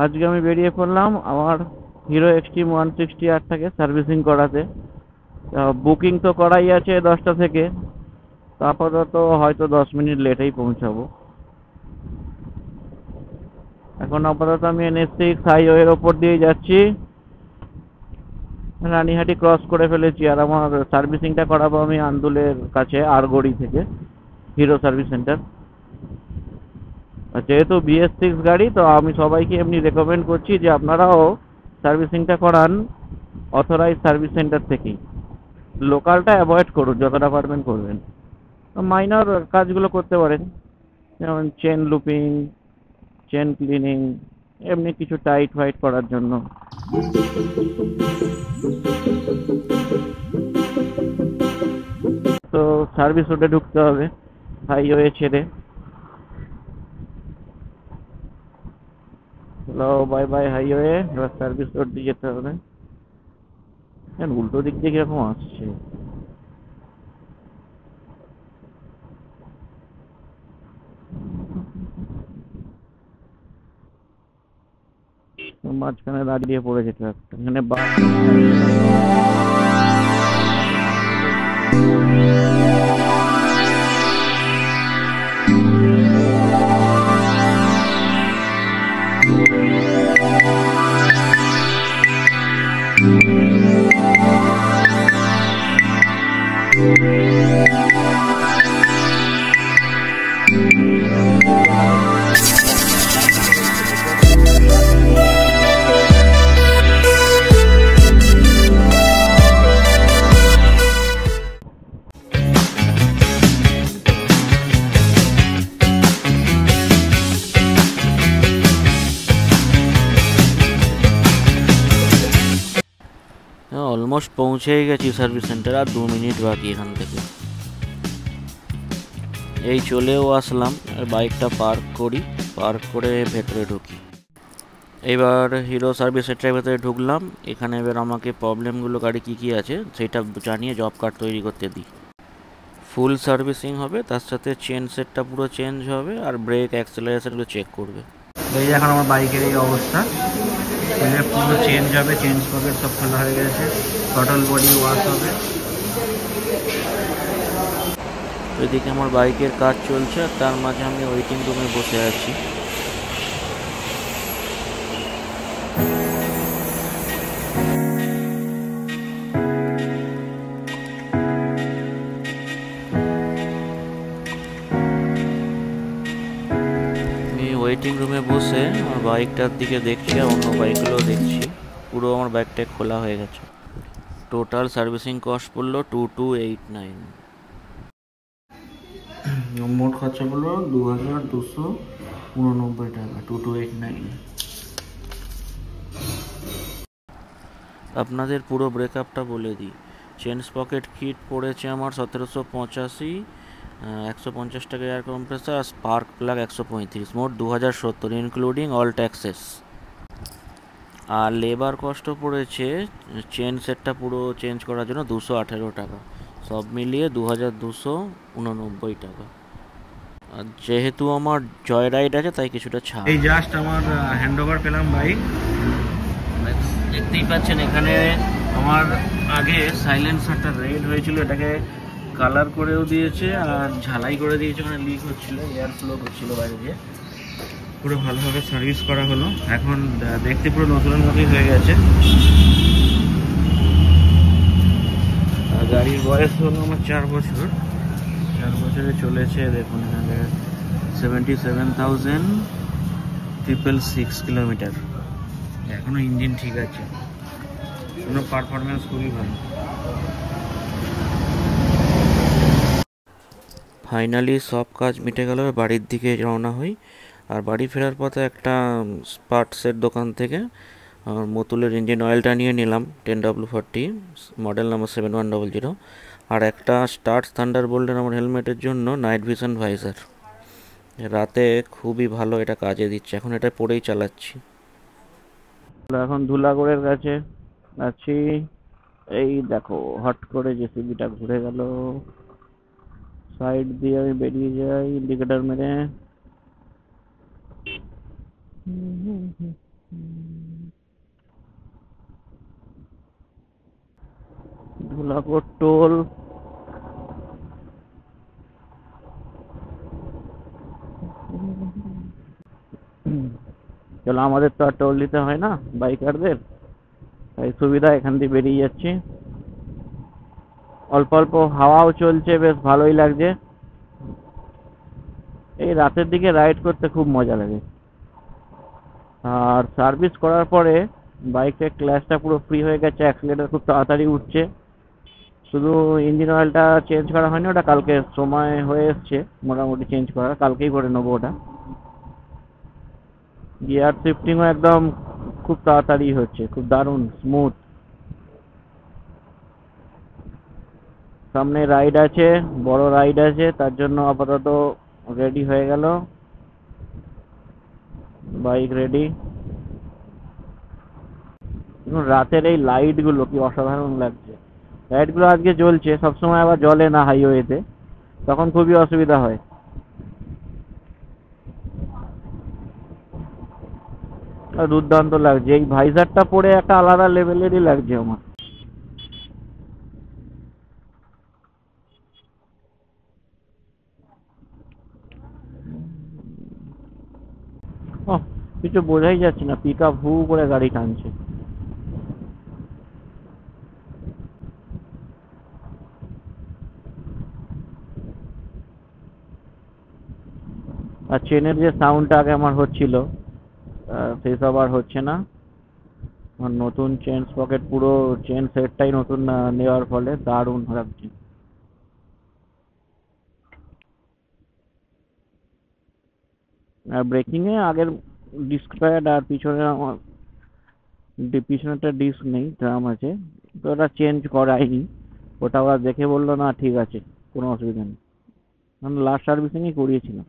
আজকে আমি বেরিয়ে পড়লাম আমার হিরো এক্সট্রিম 160 সার্ভিসিং করাতে। বুকিং তো করাই আছে 10টা থেকে, তো আপাতত হয়তো 10 মিনিট লেটেই পৌঁছাবো। এখন আপাতত আমি NH6 হাইওয়ের ওপর দিয়ে যাচ্ছি। রানীহাটি ক্রস করে ফেলেছি, আর আমার সার্ভিসিংটা করাবো আমি আন্দুলের কাছে আরগড়ি থেকে, হিরো সার্ভিস সেন্টার। যেহেতু BS6 গাড়ি, তো আমি সবাইকে এমনি রেকমেন্ড করছি যে আপনারাও সার্ভিসিংটা করান অথরাইজ সার্ভিস সেন্টার থেকেই। লোকালটা অ্যাভয়েড করুন, যতটা পারবেন করবেন। মাইনর কাজগুলো করতে পারেন, যেমন চেন লুপিং, চেন ক্লিনিং, এমনি কিছু টাইট ফাইট করার জন্য। তো সার্ভিস রোডে ঢুকতে হবে হাইওয়ে ছেড়ে। হ্যালো, বাই বাই হাইওয়ে, এবার সার্ভিস রোড দিয়ে যেতে হবে। উল্টো দিক দিয়ে কিরকম আসছে। মাঝখানে দাঁড়িয়ে পড়েছে ট্রাকটা, এখানে বাস। অলমোস্ট পৌঁছেই গেছি সার্ভিস সেন্টার, আর 2 মিনিট বাকি এখান থেকে। এই চলেও আসলাম, বাইকটা পার্ক করি, পার্ক করে ভেতরে ঢুকি। এবার হিরো সার্ভিস সেন্টারের ভেতরে ঢুকলাম। এখানে এবার আমাকে প্রবলেমগুলো গাড়ি কী কী আছে সেটা জানিয়ে জব কার্ড তৈরি করতে দিই। ফুল সার্ভিসিং হবে, তার সাথে চেন সেটটা পুরো চেঞ্জ হবে, আর ব্রেক অ্যাক্সেলারেশনগুলো চেক করবে। এই এখন আমার বাইকের এই অবস্থা, পুরো চেঞ্জ হবে, চেঞ্জ পকেট সব খোলা হয়ে গেছে, টটাল বডি ওয়াশ হবে। এদিকে আমার বাইকের কাজ চলছে, আর তার মাঝে আমি ওয়েটিং রুমে বসে আছি। ওয়েটিং রুমে বসে আমার বাইকটার দিকে দেখছি, আর অন্য বাইকগুলো দেখছি। পুরো আমার বাইকটা খোলা হয়ে গেছে। টোটাল সার্ভিসিং কস্ট পড়লো 2289। মোট খরচা পড়লো 2289 টাকা, 2289। আপনাদের পুরো ব্রেকআপটা বলে দিই। চেঞ্জ পকেট কিট পড়েছে আমার 1785, 150 টাকা এয়ার কম্প্রেসার, আর স্পার্ক প্লাগ 135, মোট 2070 ইনক্লুডিং অল ট্যাক্সেস। আর লেবার কস্টও পড়েছে চেন সেটটা পুরো চেঞ্জ করার জন্য 218 টাকা, সব মিলিয়ে 2289 টাকা। আর যেহেতু আমার জয় রাইড আছে তাই কিছুটা ছাড়। এই জাস্ট আমার হ্যান্ড ওভার পেলাম বাইক, দেখতেই পাচ্ছেন। এখানে আমার আগে সাইলেন্সারটা রেড হয়েছিল, এটাকে কালার করেও দিয়েছে আর ঝালাই করে দিয়েছে, ওখানে লিক হচ্ছিল, এয়ার ফ্লো হচ্ছিল বাইরে দিয়ে। পুরো ভালোভাবে সার্ভিস করা হলো, এখন দেখতে পুরো নতুনের মতোই হয়ে গেছে। গাড়ির বয়স হলো আমার 4 বছর। 4 বছরে চলেছে, দেখুন এখানে 77,666 কিলোমিটার। এখনো ইঞ্জিন ঠিক আছে, কোনো পারফরমেন্স খুবই ভালো। ফাইনালি সব কাজ মিটে গেল, বাড়ির দিকে রওনা হই। আর বাড়ি ফেরার পথে একটা পার্টসের দোকান থেকে মতুলের ইঞ্জিন অয়েলটা নিয়ে নিলাম, 10W40, মডেল নাম্বার 7100, আর একটা স্টার্ট থান্ডারবোল্টের আমার হেলমেটের জন্য নাইট ভিশন ভাইজার। রাতে খুবই ভালো এটা কাজে দিচ্ছে, এখন এটা পরেই চালাচ্ছি। এখন ধুলাগড়ের কাছে আছি। এই দেখো, হট করে জেসিবিটা ঘুরে গেল, সাইড দিয়ে আমি বেরিয়ে যাই ইন্ডিকেটর মেরে। ধুলাগড় টোল। চলো, আমাদের তো আর টোল দিতে হয় না বাইকারদের, তাই সুবিধা, এখান দিয়ে বেরিয়ে যাচ্ছি। অল্প অল্প হাওয়াও চলছে, বেশ ভালোই লাগছে। এই রাতের দিকে রাইড করতে খুব মজা লাগে। আর সার্ভিস করার পরে বাইকের ক্লাচটা পুরো ফ্রি হয়ে গেছে, অ্যাক্সিলারেটর খুব তাড়াতাড়ি উঠছে। শুধু ইঞ্জিন অয়েলটা চেঞ্জ করা হয়নি, ওটা কালকে সময় হয়ে এসছে মোটামুটি চেঞ্জ করার, কালকেই করে নেবো ওটা। গিয়ার শিফটিংও একদম খুব তাড়াতাড়ি হচ্ছে, খুব দারুণ স্মুথ। সামনে রাইড আছে, বড় রাইড আছে, তার জন্য আপাতত রেডি হয়ে গেল, বাইক রেডি। রাতের এই লাইট গুলো কি অসাধারণ লাগছে। লাইট গুলো আজকে জ্বলছে, সবসময় আবার জ্বলে না হাইওয়েতে, তখন খুবই অসুবিধা হয়। আর দুর্দান্ত লাগছে, এই ভাইজারটা পরে একটা আলাদা লেভেলেরই লাগছে আমার। ওহ, কিছু বোঝাই যাচ্ছে না, পিক আপ হু করে গাড়ি টানছে। আর চেনের যে সাউন্ডটা আগে আমার হচ্ছিল, সেসব আর হচ্ছে না। আমার নতুন চেন সকেট, পুরো চেন সেটটাই নতুন নেওয়ার ফলে দারুণ লাগছে। আর ব্রেকিং এ আগের ডিস্ক প্যাড আর পিছনে আমার পিছনেরটা ডিস্ক নেই, ড্রাম আছে, তো ওটা চেঞ্জ করাইনি। ওটা আবার দেখে বললো না ঠিক আছে, কোনো অসুবিধা নেই। আমি লাস্ট সার্ভিসিংই করিয়েছিলাম।